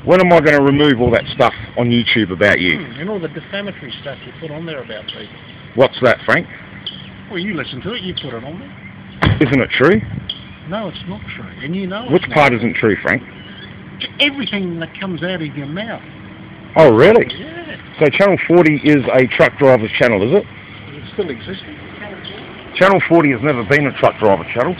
When am I going to remove all that stuff on YouTube about you? And all the defamatory stuff you put on there about people. What's that, Frank? Well, you listen to it, you put it on there. Isn't it true? No, it's not true. And you know Which part isn't true, Frank? Everything that comes out of your mouth. Oh, really? Yeah. So Channel 40 is a truck driver's channel, is it? Is it still existing? Channel 40 has never been a truck driver channel.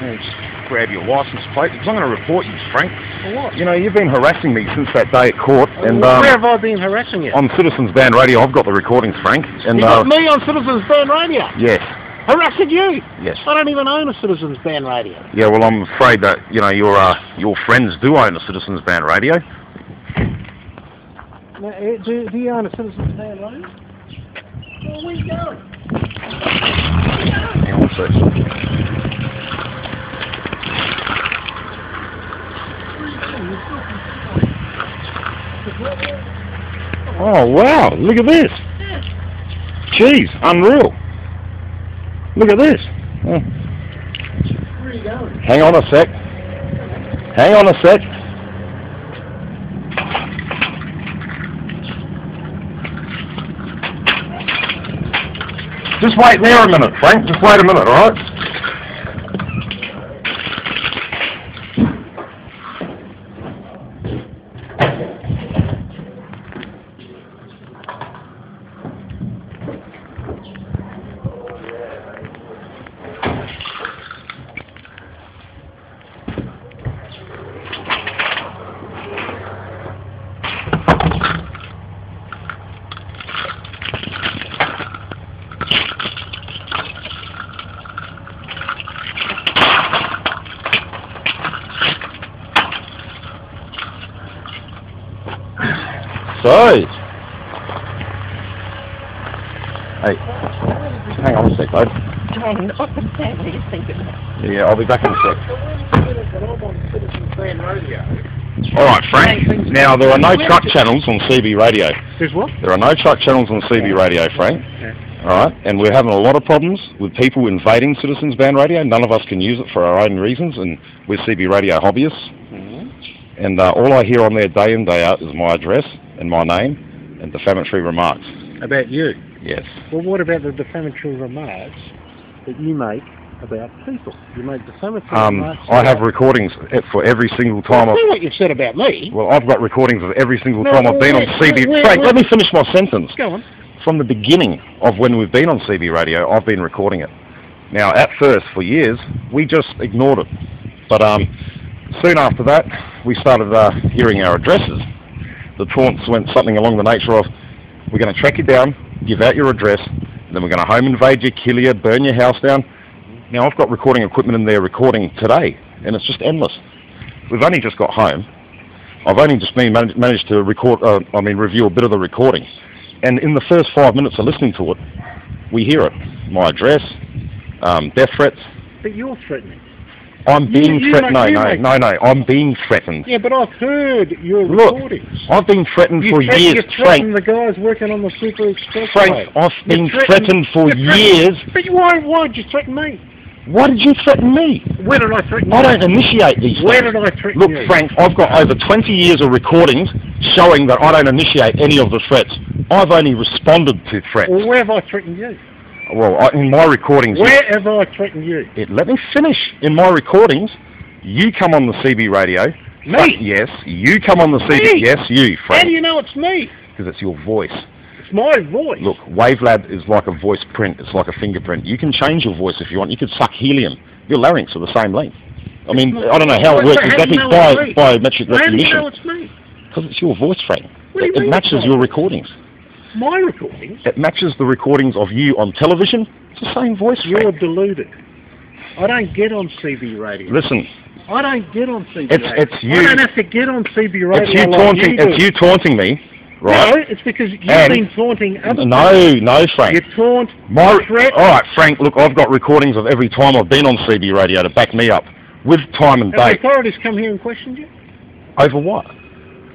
Just grab your license plate, because I'm going to report you, Frank. For what? You know, you've been harassing me since that day at court. And where have I been harassing you? On Citizens Band Radio, I've got the recordings, Frank. And you got me on Citizens Band Radio? Yes. Harassing you? Yes. I don't even own a Citizens Band Radio. Yeah, well, I'm afraid that, you know, your friends do own a Citizens Band Radio. Now, do you own a Citizens Band Radio? Well, where you going? Hang on a sec. Oh, wow, look at this. Jeez, unreal. Look at this. Where are you going? Hang on a sec. Hang on a sec. Just wait there a minute, Frank. Just wait a minute, alright? So, hey, hang on a sec, bud. John, I understand what you're thinking. Yeah, I'll be back in a sec. Alright, Frank. Now, there are no truck channels on CB Radio. There's what? There are no truck channels on CB Radio, Frank. Yeah. Alright, and we're having a lot of problems with people invading Citizens Band Radio. None of us can use it for our own reasons, and we're CB Radio hobbyists. And all I hear on there day in, day out is my address and my name and defamatory remarks. About you? Yes. Well, what about the defamatory remarks that you make about people? You make defamatory remarks. I have recordings for every single time. I know what you've said about me. Well, I've got recordings of every single time I've been on CB. Frank, let me finish my sentence. Go on. From the beginning of when we've been on CB Radio, I've been recording it. Now, at first, for years, we just ignored it. But soon after that, we started hearing our addresses. The taunts went something along the nature of, we're going to track you down, give out your address, and then we're going to home invade you, kill you, burn your house down. Now, I've got recording equipment in there recording today, and it's just endless. We've only just got home. I've only just managed to review a bit of the recording. And in the first 5 minutes of listening to it, we hear it. My address, death threats. But you're threatening. I'm being threatened. No, I'm being threatened. Yeah, but I've heard your recordings. I've been threatened for years, you threatened the guys working on the Super Express. Frank, I've been threatened for years. But why did you threaten me? Why did you threaten me? Where did I threaten you? I don't initiate these things. Where did I threaten you? Look, Frank, I've got over 20 years of recordings showing that I don't initiate any of the threats. I've only responded to threats. Well, where have I threatened you? Well, in my recordings... Where have I threatened you? Let me finish. In my recordings, you come on the CB radio. Me? Yes, you come on the CB... Me? Yes, you, Frank. How do you know it's me? Because it's your voice. It's my voice. Look, Wavelab is like a voice print. It's like a fingerprint. You can change your voice if you want. You could suck helium. Your larynx are the same length. I mean, I don't know how it works exactly biometric recognition. How do you know it's me? Because it's your voice, Frank. It matches your recordings. My recordings? It matches the recordings of you on television. It's the same voice, Frank. You're deluded. I don't get on CB radio. Listen. I don't get on CB radio. It's you. I don't have to get on CB radio. It's you taunting me, right? No, it's because you've been taunting other people. No, Frank. You taunt, threat. All right, Frank, look, I've got recordings of every time I've been on CB radio to back me up, with time and date. Have the authorities come here and questioned you? Over what?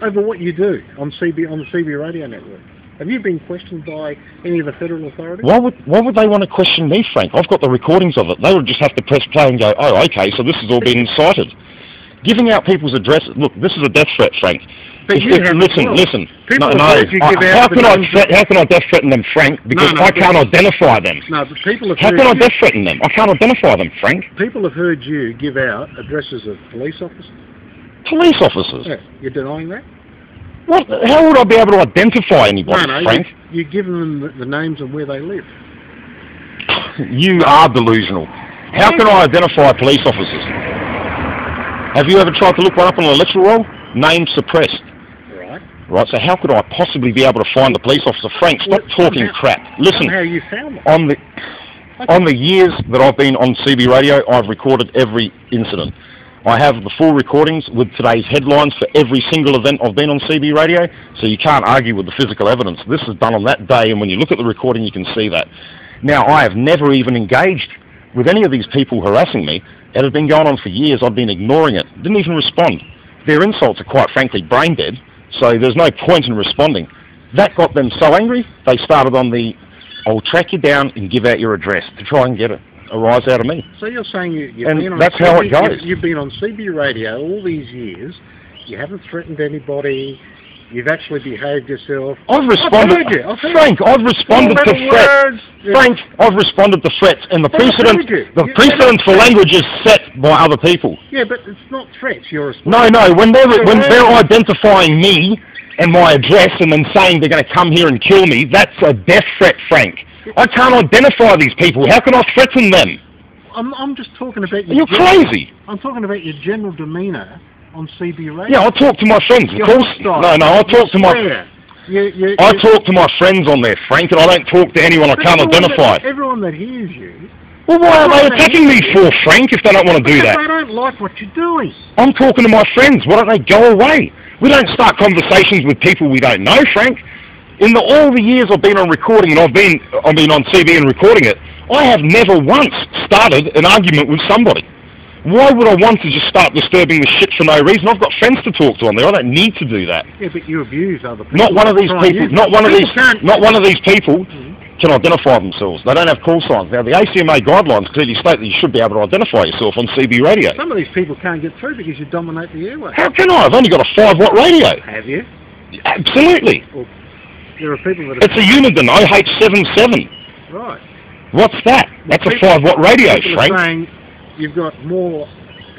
Over what you do on the CB radio network. Have you been questioned by any of the federal authorities? Why would they want to question me, Frank? I've got the recordings of it. They would just have to press play and go, oh, okay, so this has all been incited. Giving out people's addresses. Look, this is a death threat, Frank. But you have Listen. People No. have heard you give out How can I death threaten them, Frank? Because I can't identify them. No, but people have How heard can I you, death threaten them? I can't identify them, Frank. people have heard you give out addresses of police officers. Police officers. Yeah, you're denying that? What? How would I be able to identify anybody, No, Frank? you're giving them the names and where they live. You are delusional. How can I identify police officers? Have you ever tried to look one up on an electoral roll? Name suppressed. Right, so how could I possibly be able to find the police officer? Frank, stop talking crap. Listen, How you found them. on the years that I've been on CB radio, I've recorded every incident. I have the full recordings with today's headlines for every single event I've been on CB radio, so you can't argue with the physical evidence. This is done on that day, and when you look at the recording, you can see that. Now, I have never even engaged with any of these people harassing me. It has been going on for years. I've been ignoring it. Didn't even respond. Their insults are quite frankly brain dead. So there's no point in responding. That got them so angry, they started on the, I'll track you down and give out your address to try and get a rise out of me. So you're saying you've And been on that's how it goes. You've been on CB radio all these years, you haven't threatened anybody, you've actually behaved yourself. I've responded, Frank, I've responded to threats. Frank, I've responded to threats, and the precedent for language is set by other people. Yeah, but it's not threats, you're responding. No, when they're identifying me and my address and then saying they're going to come here and kill me, that's a death threat, Frank. I can't identify these people. How can I threaten them? I'm just talking about your... You're crazy. I'm talking about your general demeanour on CB radio. Yeah, I talk to my friends, of course. No, I talk to my... I talk to my friends on there, Frank, and I don't talk to anyone I can't identify. Everyone that hears you... Well, why are they attacking me for, Frank, if they don't want to do that? They don't like what you're doing. I'm talking to my friends. Why don't they go away? We don't start conversations with people we don't know, Frank. In all the years I've been on recording, and I've been on CB and recording it, I have never once started an argument with somebody. Why would I want to just start disturbing the shit for no reason? I've got friends to talk to on there. I don't need to do that. Yeah, but you abuse other people. Not one of these people. Not one of these people can identify themselves. They don't have call signs. Now, the ACMA guidelines clearly state that you should be able to identify yourself on CB radio. Some of these people can't get through because you dominate the airwaves. How can I? I've only got a 5-watt radio. Have you? Absolutely. Well, there are people that... It's a Uniden OH77. Right. What's that? That's a 5-watt radio, Frank. Are saying you've got more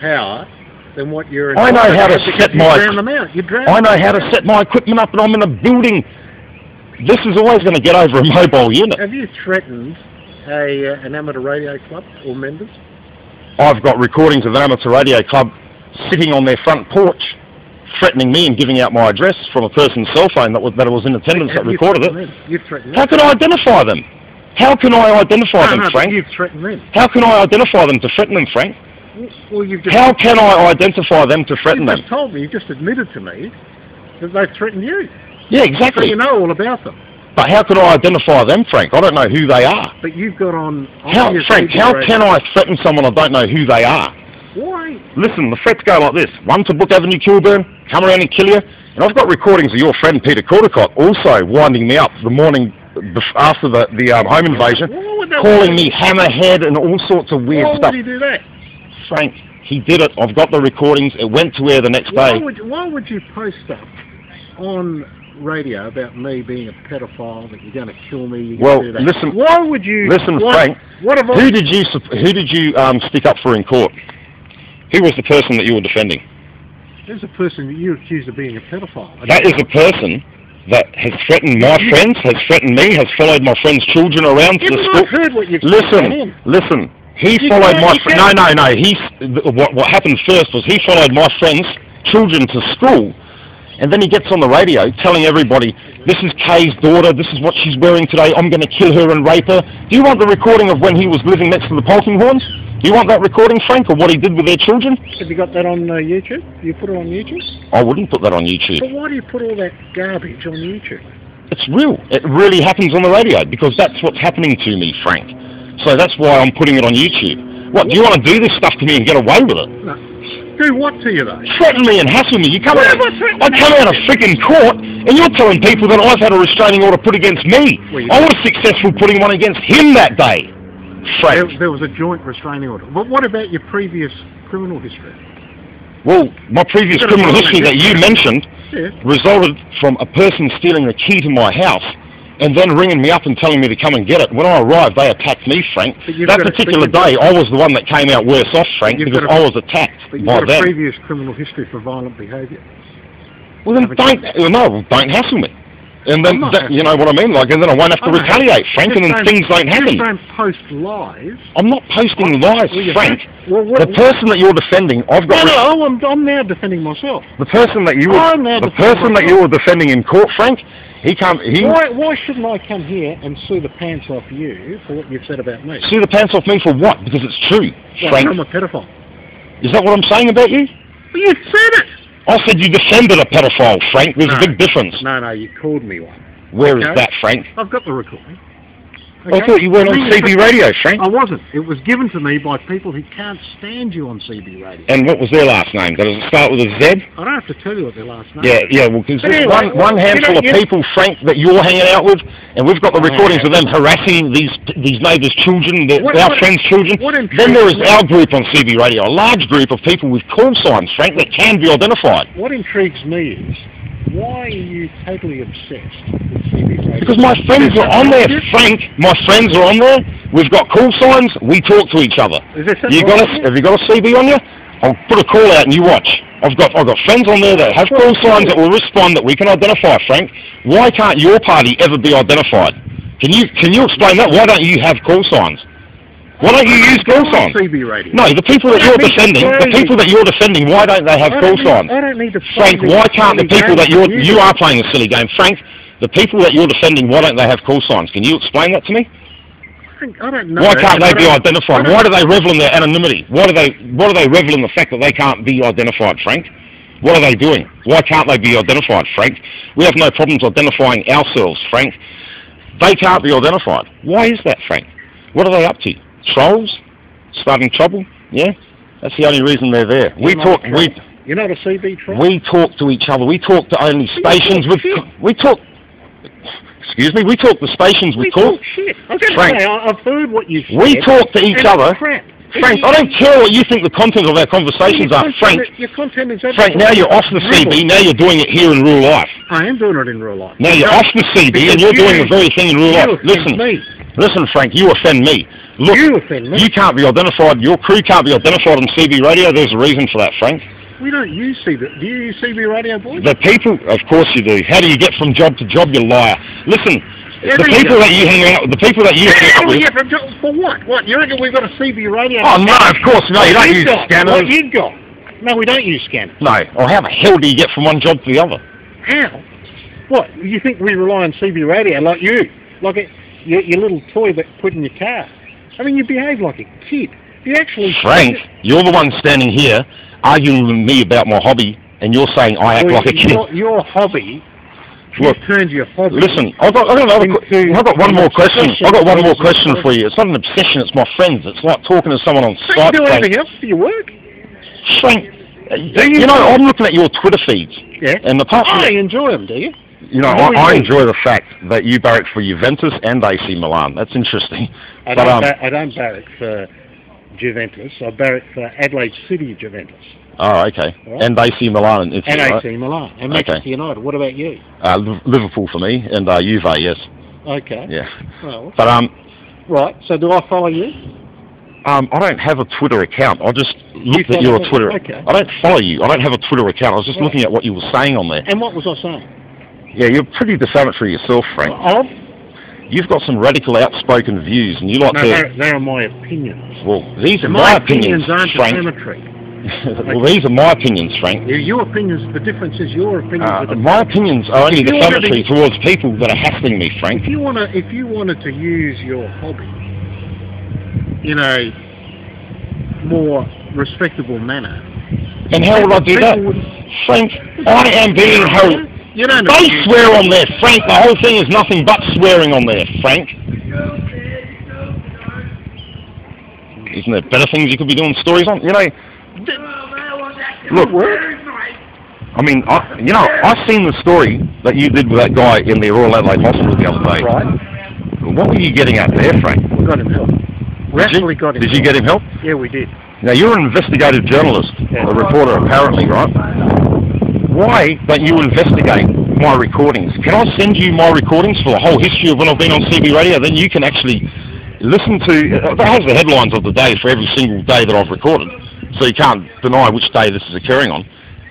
power than what you're... I know how to set my... I know how to set my equipment up, and I'm in a building. This is always going to get over a mobile unit. Have you threatened an amateur radio club or members? I've got recordings of an amateur radio club sitting on their front porch, threatening me and giving out my address from a person's cell phone that was in attendance that recorded it. You've threatened them. How can I identify them? How can I identify them, Frank? You've threatened them. How can I identify them to threaten them, Frank? Well, how can I identify them to threaten them? You just told me, you just admitted to me that they've threatened you. Yeah, exactly. So you know all about them. But how can I identify them, Frank? I don't know who they are. But you've got on... Frank, how can I threaten someone I don't know who they are? Why? Listen, the threats go like this. One to Brook Avenue, Kilburn, come around and kill you. And I've got recordings of your friend Peter Caldecott also winding me up the morning after the home invasion, calling me hammerhead and all sorts of weird stuff. Why would he do that? Frank, he did it. I've got the recordings. It went to air the next day. Why would you post stuff on radio about me being a pedophile, that you're going to kill me? Well, listen. Why would you? Listen, Frank. Who did you stick up for in court? Who was the person that you were defending? There's a person that you accused of being a pedophile. That is a person that has threatened my friends, has threatened me, has followed my friends' children around to the school. I've heard what you've Listen. He followed my friends. No. What happened first was he followed my friends' children to school, and then he gets on the radio telling everybody, "This is Kay's daughter. This is what she's wearing today. I'm going to kill her and rape her." Do you want the recording of when he was living next to the Polkinghorns? Do you want that recording, Frank, of what he did with their children? Have you got that on YouTube? You put it on YouTube? I wouldn't put that on YouTube. But why do you put all that garbage on YouTube? It's real. It really happens on the radio because that's what's happening to me, Frank. So that's why I'm putting it on YouTube. What, do you want to do this stuff to me and get away with it? No. Do what to you, though? Threaten me and hassle me. I come out of freaking court and you're telling people that I've had a restraining order put against me. I was successful putting one against him that day. Frank. There was a joint restraining order. But what about your previous criminal history? Well, my previous criminal history that you mentioned resulted from a person stealing the key to my house and then ringing me up and telling me to come and get it. When I arrived, they attacked me, Frank. That particular day, I was the one that came out worse off, Frank, because I was attacked but you've by got them. a previous criminal history for violent behaviour. Well, then don't hassle me. And then, you know what I mean? Like, and then I won't have to retaliate, Frank, and then things don't happen. You don't post lies. I'm not posting lies, Frank. The person that you're defending, I've got... No, I'm now defending myself. The person that you were defending in court, Frank, he can't... Why shouldn't I come here and sue the pants off you for what you've said about me? Sue the pants off me for what? Because it's true, Frank. I'm a pedophile. Is that what I'm saying about you? Well, you said it! I said you defended a pedophile, Frank. There's a big difference. No, you called me one. Where is that, Frank? I've got the recording. I thought you weren't on CB radio, Frank. I wasn't. It was given to me by people who can't stand you on CB radio. And what was their last name? Does it start with a Z? I don't have to tell you what their last name is. Yeah, well, because there's one handful of people, Frank, that you're hanging out with, and we've got the recordings of them harassing these neighbours' children, our friends' children. Then there is our group on CB radio, a large group of people with call signs, Frank, that can be identified. What intrigues me is, why are you totally obsessed with CB radio? Because my friends are on there, Frank. My friends are on there. We've got call signs. We talk to each other. Have you got a CB on you? I'll put a call out and you watch. I've got friends on there that have call signs that will respond that we can identify, Frank. Why can't your party ever be identified? Can you explain that? Why don't you have call signs? Why don't you use call signs? CB radio. No, the people that you're defending, why don't they have call signs? I don't need to Frank, why can't the people that you are playing a silly game, Frank, the people that you're defending, why don't they have call signs? Can you explain that to me? I don't know. Why can't they be identified? Why do they revel in their anonymity? Why do they revel in the fact that they can't be identified, Frank? What are they doing? Why can't they be identified, Frank? We have no problems identifying ourselves, Frank. They can't be identified. Why is that, Frank? What are they up to? Trolls? Starting trouble? Yeah? That's the only reason they're there. You're not a CB troll? We talk to each other. We talk to only stations with... Excuse me? We talk to stations with call... Shit. I was going to say, I've heard what you said. We talk to each other. Crap. Frank, I don't care what you think the content of our conversations are, Frank. Your content is Frank, now you're off the CB, now you're doing it here in real life. I am doing it in real life. Now you're off the CB and you're doing the very thing in real life. Listen, Frank, you offend me. Look, you offend me. You can't be identified, your crew can't be identified on CB radio, there's a reason for that, Frank. We don't use CB. Do you use CB radio, boys? The people, of course you do. How do you get from job to job, you liar? Listen, the people that you hang out with, the people that you hang out with... For what? What? You reckon we've got a CB radio? Oh, no, of course, no, you don't use scanners. What you got? No, we don't use scanners. No, or how the hell do you get from one job to the other? How? What? You think we rely on CB radio like you? Like your little toy that put in your car? I mean, you behave like a kid. You actually... Frank, you're the one standing here arguing with me about my hobby, and you're saying I act like a kid. Your hobby... Look, turned your hobby. Listen, I've got one more question. I've got one more question for you. It's not an obsession. It's my friends. It's like talking to someone on Skype. Do you do anything else for your work? Frank, you know, I'm looking at your Twitter feeds. Yeah. And you enjoy them, do you? You know, I enjoy the fact that you barrack for Juventus and AC Milan. That's interesting. I don't barrack for Juventus. I barrack for Adelaide City Juventus. Oh, okay. Right. And AC Milan. And AC Milan. And Manchester United. What about you? Liverpool for me, and Juve, yes. Okay. Yeah. Well, but right. So do I follow you? I don't have a Twitter account. I just looked at your Twitter. Okay. I don't follow you. I don't have a Twitter account. I was just looking at what you were saying on there. And what was I saying? Yeah, you're pretty defamatory yourself, Frank. You've got some radical, outspoken views, and you like to... they are my opinions. Well, these are my opinions, aren't Frank. Defamatory. Well, these are my opinions, Frank. Your opinions, the difference is your opinions. My opinions are only defamatory towards people that are hassling me, Frank. If you wanted to use your hobby in a more respectable manner... And how would I do that? Frank, I am being held... They swear on there, Frank. The whole thing is nothing but swearing on there, Frank. Isn't there better things you could be doing stories on? You know, look, I mean, I've seen the story that you did with that guy in the Royal Adelaide Hospital the other day. Right. What were you getting at there, Frank? We got him help. We actually got him help. Did you get him help? Yeah, we did. Now, you're an investigative journalist, a reporter apparently, right? Why don't you investigate my recordings? Can I send you my recordings for the whole history of when I've been on CB radio? Then you can actually listen to... It has the headlines of the day for every single day that I've recorded, so you can't deny which day this is occurring on.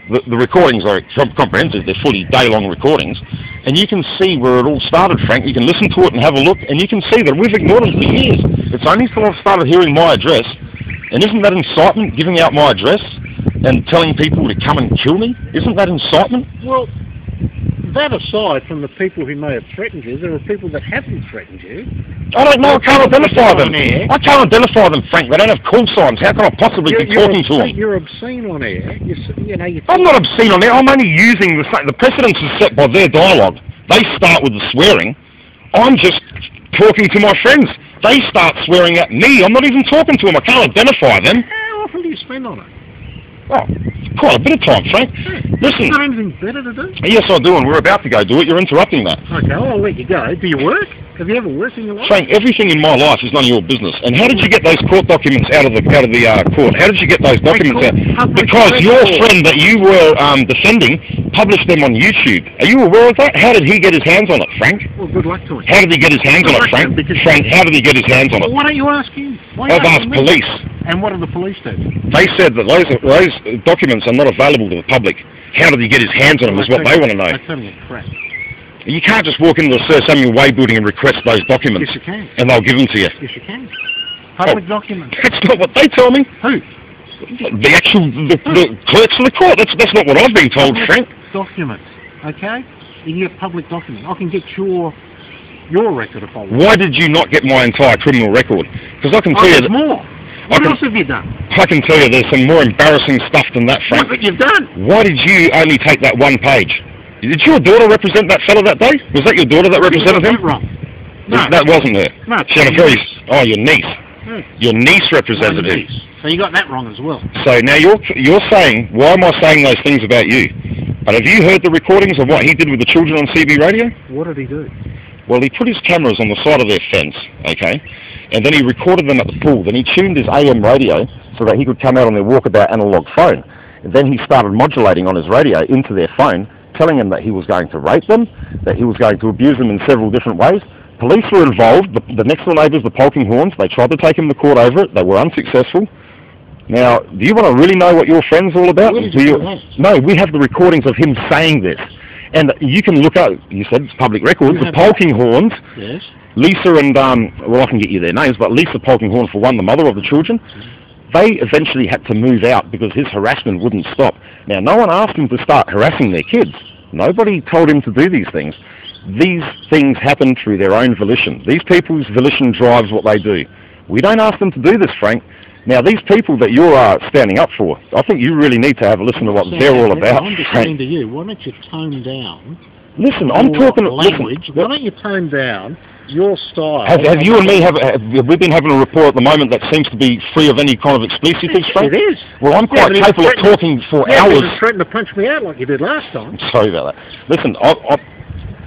The recordings are comprehensive. They're fully day-long recordings. And you can see where it all started, Frank. You can listen to it and have a look, and you can see that we've ignored them for years. It's only till I've started hearing my address. And isn't that incitement, giving out my address and telling people to come and kill me? Isn't that incitement? Well, that aside from the people who may have threatened you, there are people that haven't threatened you. I don't know. I can't identify them. I can't identify them, Frank. They don't have call signs. How can I possibly be talking to them? You're obscene on air. I'm not obscene on air. I'm only using the precedence is set by their dialogue. They start with the swearing. I'm just talking to my friends. They start swearing at me. I'm not even talking to them. I can't identify them. How often do you spend on it? Oh, quite a bit of time, Frank. Listen. You got anything better to do? Yes, I do, and we're about to go do it. You're interrupting that. Okay, I'll let you go. Do you work? Have you ever worked in your life? Frank, everything in my life is none of your business. And how did you get those court documents out of the court? How did you get those documents out? Because your friend that you were defending published them on YouTube. Are you aware of that? How did he get his hands on it, Frank? Well, good luck to him. How did he get his hands on it, Frank? Frank, how did he get his hands on it? Well, why don't you ask him? I've asked police. And what did the police do? They said that those documents are not available to the public. How did he get his hands on them is what they want to know. That's only a crap. You can't just walk into the Sir Samuel Way building and request those documents. Yes, you can. And they'll give them to you. Yes, you can. Public documents. That's not what they tell me. Who? The clerks of the court. That's not what I've been told, Frank. Documents, okay? You get public documents. I can get your record if I want. Why did you not get my entire criminal record? Because I can tell you... There's more. What else have you done? I can tell you there's some more embarrassing stuff than that, Frank. What you've done? Why did you only take that one page? Did your daughter represent that fellow that day? Was that your daughter that represented him? Wrong. No. That wasn't her. No. She had a very... Oh, your niece. Yeah. Your niece represented him. So you got that wrong as well. So now you're saying, why am I saying those things about you? But have you heard the recordings of what he did with the children on CB radio? What did he do? Well, he put his cameras on the side of their fence, okay? And then he recorded them at the pool. Then he tuned his AM radio so that he could come out on their walkabout analog phone. And then he started modulating on his radio into their phone, telling them that he was going to rape them, that he was going to abuse them in several different ways. Police were involved. The next door neighbours, the Polkinghorns, they tried to take him to court over it. They were unsuccessful. Now, do you want to really know what your friend's all about? No, we have the recordings of him saying this. And you can look out, you said it's public records, the Polkinghorns, yes. Lisa and, well, I can get you their names, but Lisa Polkinghorn, for one, the mother of the children, they eventually had to move out because his harassment wouldn't stop. Now, no one asked him to start harassing their kids. Nobody told him to do these things. These things happen through their own volition. These people's volition drives what they do. We don't ask them to do this, Frank. Now, these people that you're standing up for, I think you really need to have a listen to what they're all about. I'm just saying to you, why don't you tone down? Listen, I'm talking language. Why don't you tone down your style? Have you and me have we been having a report at the moment that seems to be free of any kind of explosives, Frank? It is. Well, I'm quite capable of talking for hours. You threatened to punch me out like you did last time. I'm sorry about that. Listen,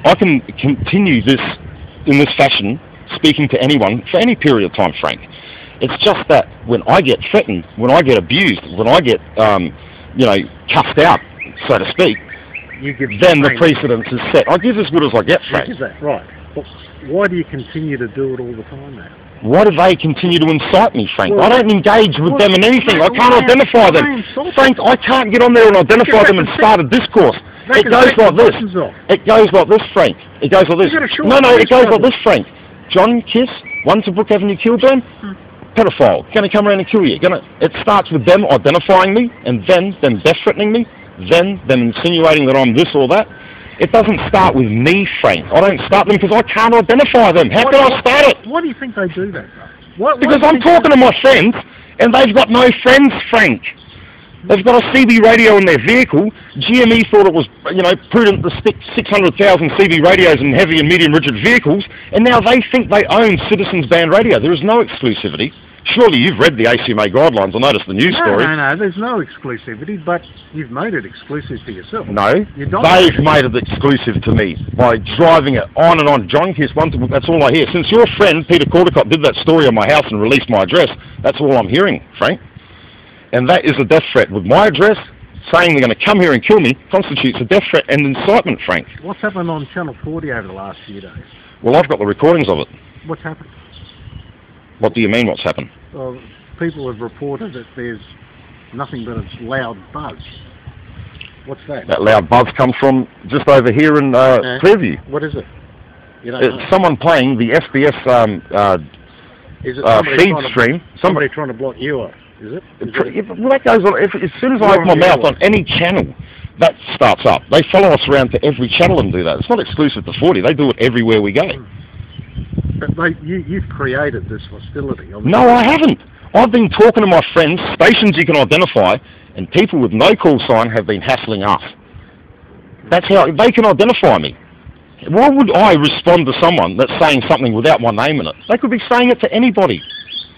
I can continue this in this fashion, speaking to anyone for any period of time, Frank. It's just that when I get threatened, when I get abused, when I get, cussed out, so to speak, then the precedence is set. I give as good as I get, Frank. Is that right? Well, why do you continue to do it all the time now? Why do they continue to incite me, Frank? Well, I don't engage with them in anything. I can't identify them. Frank, I can't get on there and identify them and start a discourse. It goes like this. It goes like this, Frank. It goes like this. No, it goes like this, Frank. John Kiss, 1 to Brook Avenue, Kilburn. Pedophile, going to come around and kill you. It starts with them identifying me, and then them death threatening me, then them insinuating that I'm this or that. It doesn't start with me, Frank. I don't start them because I can't identify them. How can I start it? Why do you think they do that, because I'm talking to my friends, and they've got no friends, Frank. They've got a CB radio in their vehicle. GME thought it was, prudent to stick 600,000 CB radios in heavy and medium rigid vehicles, and now they think they own Citizens Band radio. There is no exclusivity. Surely you've read the ACMA guidelines. I noticed the news story. No, there's no exclusivity, but you've made it exclusive to yourself. No, they've made it exclusive to me by driving it on and on. John Kiss, that's all I hear. Since your friend, Peter Caldecott, did that story on my house and released my address, that's all I'm hearing, Frank. And that is a death threat. With my address, saying they're going to come here and kill me constitutes a death threat and incitement, Frank. What's happened on Channel 40 over the last few days? Well, I've got the recordings of it. What's happened? What do you mean, what's happened? Well, people have reported that there's nothing but a loud buzz. What's that? That loud buzz comes from just over here in Clearview. What is it? You don't It's know. someone playing the SBS Is it somebody feed trying to, stream. somebody trying to block you up? Is it? Well, that goes on. As soon as I open my mouth on any channel, that starts up. They follow us around to every channel and do that. It's not exclusive to 40. They do it everywhere we go. But you've created this hostility. No, I haven't. I've been talking to my friends, stations you can identify, and people with no call sign have been hassling us. That's how they can identify me. Why would I respond to someone that's saying something without my name in it? They could be saying it to anybody.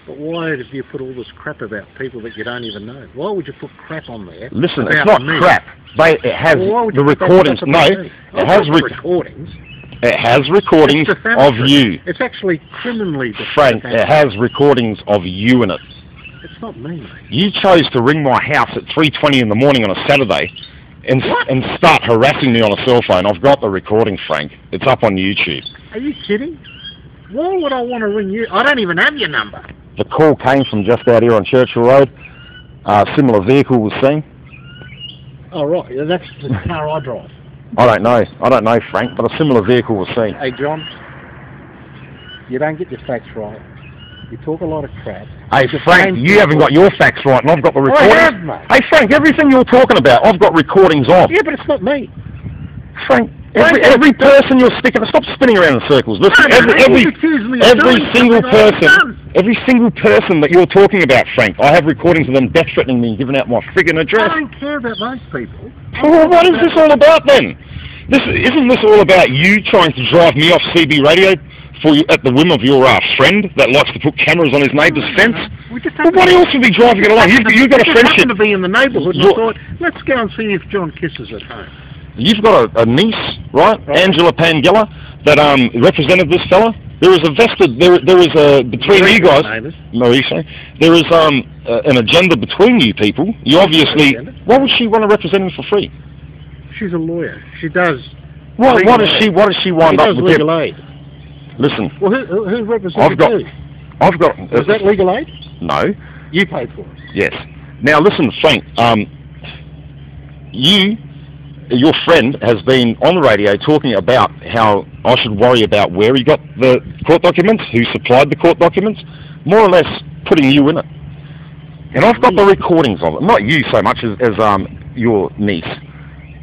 But why have you put all this crap about people that you don't even know? Why would you put crap on there? Listen, it's not me? crap. It has the recordings. No, it has recordings. It has recordings of you. It's actually criminally Frank, it has recordings of you in it. It's not me, mate. You chose to ring my house at 3:20 in the morning on a Saturday and start harassing me on a cell phone. I've got the recording, Frank. It's up on YouTube. Are you kidding? Why would I want to ring you? I don't even have your number. The call came from just out here on Churchill Road. A similar vehicle was seen. Oh, right. That's the car I drive. I don't know, Frank, but a similar vehicle was seen. Hey, John, you don't get your facts right. You talk a lot of crap. Hey, Frank, you haven't got your facts right, and I've got the recordings. I have, mate. Hey, Frank, everything you're talking about, I've got recordings of. Yeah, but it's not me. Frank, every person you're sticking, stop spinning around in circles. Listen, every single person that you're talking about, Frank, I have recordings of them death threatening me and giving out my friggin' address. I don't care about those people. Well, what is this all about then? Isn't this all about you trying to drive me off CB radio for you, at the whim of your friend that likes to put cameras on his neighbour's fence? Well, what else would be driving it along? You've got a friendship. To be in the neighbourhood, and I thought, let's go and see if John kisses at home. You've got a niece, right? Angela Pangella, that represented this fella. There is a vested, there is a, between you guys, Marisa, there is an agenda between you people. You obviously, why would she want to represent him for free? She's a lawyer. She does. What does she wind up with? Legal aid. Listen. Well, who represents you? I've got. Is that legal aid? No. You paid for it. Yes. Now listen, Frank. Your friend has been on the radio talking about how I should worry about where he got the court documents, who supplied the court documents, more or less putting you in it. And I've got the recordings of it. Not you so much as your niece,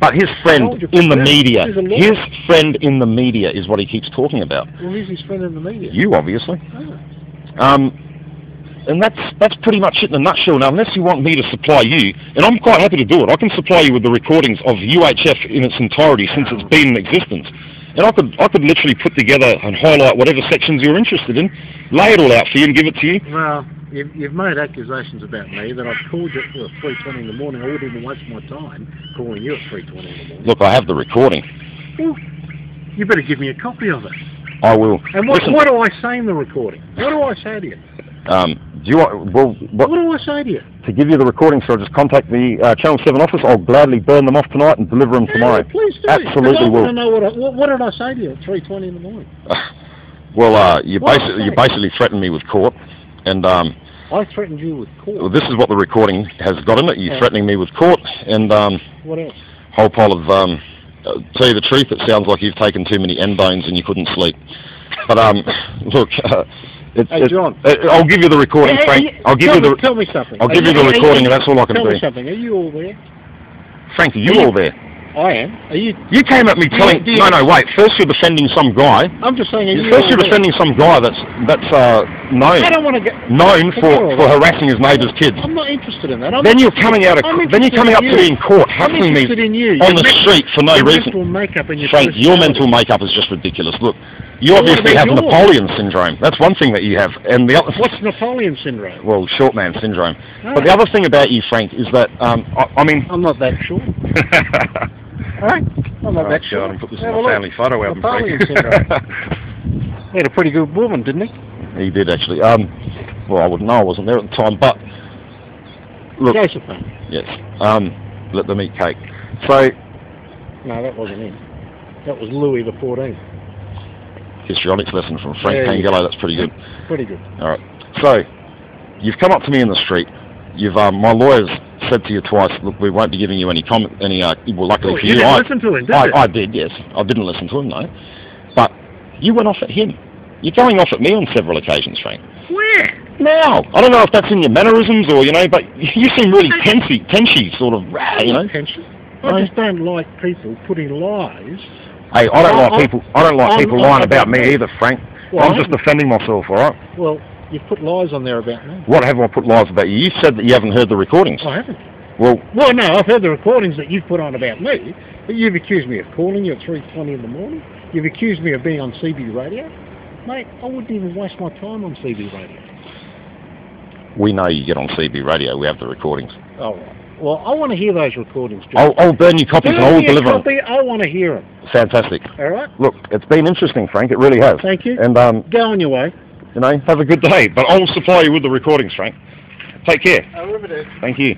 but his friend in the media. His friend in the media is what he keeps talking about. Well, who's his friend in the media? You, obviously. Oh. And that's pretty much it in a nutshell. Now, unless you want me to supply you, and I'm quite happy to do it, I can supply you with the recordings of UHF in its entirety since it's been in existence. And I could literally put together and highlight whatever sections you're interested in, lay it all out for you and give it to you. Well, you've made accusations about me that I've called you at 3:20 in the morning. I wouldn't even waste my time calling you at 3:20 in the morning. Look, I have the recording. Well, you better give me a copy of it. I will. And what do I say in the recording? What do I say to you? Do you want? Well, what do I say to you? To give you the recording, so I'll just contact the Channel 7 office. I'll gladly burn them off tonight and deliver them tomorrow. Please do. Absolutely will. I want to know what did I say to you at 3:20 in the morning? Well, you basically threatened me with court, and I threatened you with court. Well, this is what the recording has got in it. You're threatening me with court, and what else? Whole pile of. Tell you the truth, it sounds like you've taken too many N-bones and you couldn't sleep. But look. Hey, John. I'll give you the recording, Frank. Tell me something. I'll give you the recording, and that's all I can do. Tell me something. Are you all there? Frank, are you all there? I am. Are you? You came at me telling. No, wait. First, you're defending some guy. I'm just saying. First, you're defending some guy that's known. I don't want to get known for harassing his neighbour's kids. I'm not interested in that. Then you're coming out of. Then you're coming up to me in court, hassling me on the street for no reason. Frank, your mental makeup is just ridiculous. Look. You obviously have Napoleon syndrome. That's one thing that you have. And the other. What's Napoleon syndrome? Well, short man syndrome. Oh. But the other thing about you, Frank, is that I mean. I'm not that short. Alright? I'm not that short. God, put this in my family photo album, Napoleon syndrome. He had a pretty good woman, didn't he? He did actually. Well, I wouldn't know. I wasn't there at the time, but Look, Josephine. yes. Let them eat cake. So, No, that wasn't him. That was Louis the 14th. histrionics lesson from Frank Yeah, Pangello. That's pretty good. Pretty good. All right. So, you've come up to me in the street. You've my lawyers said to you twice, look, we won't be giving you any comment. Well, luckily for you you, didn't listen to him, did you? I did. Yes, I didn't listen to him, no. But you went off at him. You're going off at me on several occasions, Frank. Where? Now, I don't know if that's in your mannerisms or but you seem really tensy, sort of, Tension. I just don't like people putting lies. Hey, I don't like people lying about me me. either, Frank. Well, I'm just defending myself, all right? Well, you've put lies on there about me. What have I put lies about you? You said that you haven't heard the recordings. I haven't. Well, no, I've heard the recordings that you've put on about me, but you've accused me of calling you at 3:20 in the morning. You've accused me of being on CB radio. Mate, I wouldn't even waste my time on CB radio. we know you get on CB radio. We have the recordings. All right. Well, I want to hear those recordings, John. I'll burn you copies and I'll deliver them. I want to hear them. Fantastic. All right? Look, it's been interesting, Frank. It really has. Thank you. And, go on your way. have a good day. But I'll supply you with the recordings, Frank. Take care. Arrivederci. Thank you.